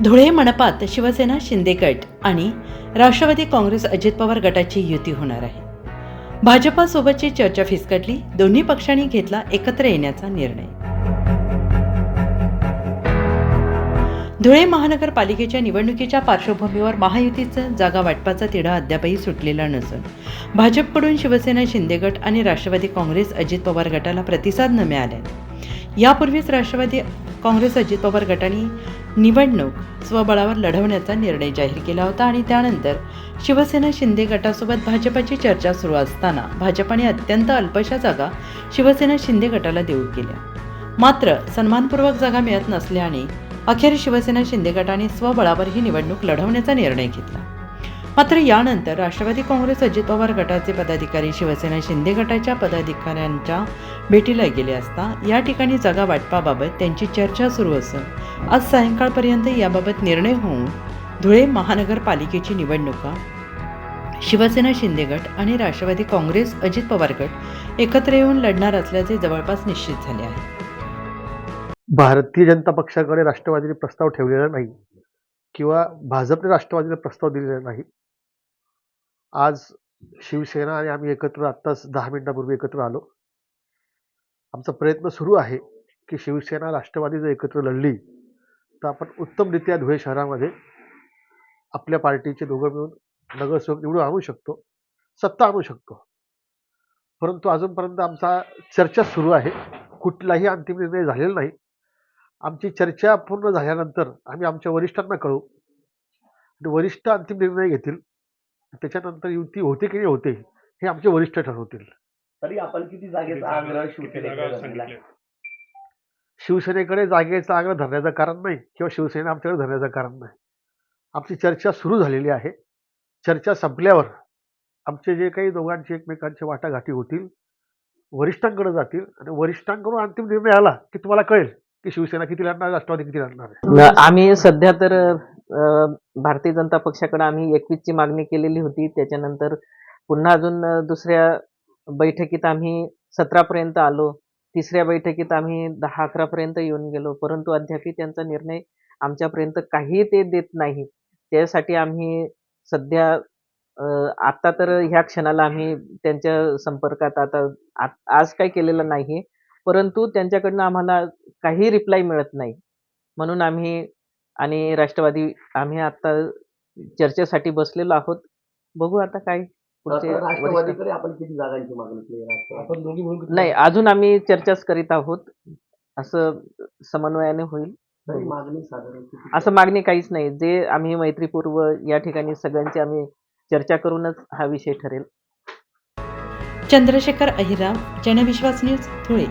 धुळे मनपात शिवसेना शिंदे गट आणि राष्ट्रवादी काँग्रेस अजित पवार गटाची युती होणार आहे. भाजपासोबतची चर्चा फिसकटली. दोन्ही पक्षांनी घेतला एकत्र येण्याचा निर्णय. धुळे महानगरपालिकेच्या निवडणुकीच्या पार्श्वभूमीवर महायुतीचा जागा वाटपाचा तिढा अद्यापही सुटलेला नसून भाजपकडून शिवसेना शिंदे गट आणि राष्ट्रवादी काँग्रेस अजित पवार गटाला प्रतिसाद न मिळाल्याने यापूर्वीच राष्ट्रवादी काँग्रेस अजित पवार गटाने निवडणूक स्वबळावर लढवण्याचा निर्णय जाहीर केला होता आणि त्यानंतर शिवसेना शिंदे गटासोबत भाजपची चर्चा सुरू असताना भाजपाने अत्यंत अल्पशा जागा शिवसेना शिंदे गटाला देऊ केल्या. मात्र सन्मानपूर्वक जागा मिळत नसल्याने अखेर शिवसेना शिंदे गटाने स्वबळावर ही निवडणूक लढवण्याचा निर्णय घेतला. मात्र यानंतर राष्ट्रवादी काँग्रेस अजित पवार गटाचे पदाधिकारी शिवसेना शिंदे गटाच्या पदाधिकाऱ्यांच्या भेटीला गेले असता या ठिकाणी जागा वाटपाबाबत त्यांची चर्चा सुरू असून आज सायंकाळपर्यंत याबाबत निर्णय होऊन धुळे महानगरपालिकेची निवडणुका शिवसेना शिंदे गट आणि राष्ट्रवादी काँग्रेस अजित पवार गट एकत्र येऊन लढणार असल्याचे जवळपास निश्चित झाले आहे. भारतीय जनता पक्षाकडे राष्ट्रवादीने प्रस्ताव ठेवलेला नाही किंवा भाजपने राष्ट्रवादीला प्रस्ताव दिलेला नाही. आज शिवसेना आणि आम्ही एकत्र आत्ताच 10 मिनिटांपूर्वी एकत्र आलो. आमचा प्रयत्न सुरू आहे की शिवसेना राष्ट्रवादी जर एकत्र लढली तर आपण उत्तमरित्या धुळे शहरामध्ये आपल्या पार्टीचे दोघं मिळून नगरसेवक निवडून आणू शकतो, सत्ता आणू शकतो. परंतु अजूनपर्यंत आमचा चर्चा सुरू आहे. कुठलाही अंतिम निर्णय झालेला नाही. आमची चर्चा पूर्ण झाल्यानंतर आम्ही आमच्या वरिष्ठांना कळवू आणि वरिष्ठ अंतिम निर्णय घेतील. त्याच्यानंतर युती होते की नाही होते हे आमचे वरिष्ठ ठरवतील. तरी आपण किती जागेचा आग्रह शिवसेनेकडे जागेचा आग्रह धरण्याचं कारण नाही किंवा शिवसेना आमच्याकडे धरण्याचं कारण नाही. आमची चर्चा सुरू झालेली आहे. चर्चा संपल्यावर आमचे जे काही दोघांचे एकमेकांचे वाटाघाटी होतील वरिष्ठांकडे जातील आणि वरिष्ठांकडून अंतिम निर्णय आला की तुम्हाला कळेल की शिवसेना किती लढणार, राष्ट्रवादी किती लढणार आहे. आम्ही सध्या तर भारतीय जनता पक्षाकडे आम्ही 21 ची मागणी केलेली होती. त्याच्यानंतर पुन्हा अजून दुसऱ्या बैठकीत आम्ही 17 पर्यंत आलो. तिसऱ्या बैठकीत आम्ही 10-11 पर्यंत येऊन गेलो. परंतु अद्याप त्यांचा निर्णय आमच्यापर्यंत काही ते देत नाही. त्यासाठी आम्ही सध्या आता तर ह्या क्षणाला आम्ही त्यांच्या संपर्कात आता आज काही केलेलं नाही. परंतु त्यांच्याकडनं आम्हाला काही रिप्लाय मिळत नाही. म्हणून आम्ही आणि राष्ट्रवादी आम्ही आता चर्चेसाठी बसलेलो आहोत. बघू आता काय पुढचे. राष्ट्रवादीकडे आपण किती जागांची मागणी केली? आपण दोघी म्हणून नाही, अजून आम्ही चर्चाच करीत आहोत. असं समन्वयाने होईल. मागणी साधारण असं मागणी काहीच नाही. जे आम्ही मैत्रीपूर्व या ठिकाणी सगळ्यांची आम्ही चर्चा करूनच हा विषय ठरेल. चंद्रशेखर अहिरा, जनविश्वास न्यूज, धुळे.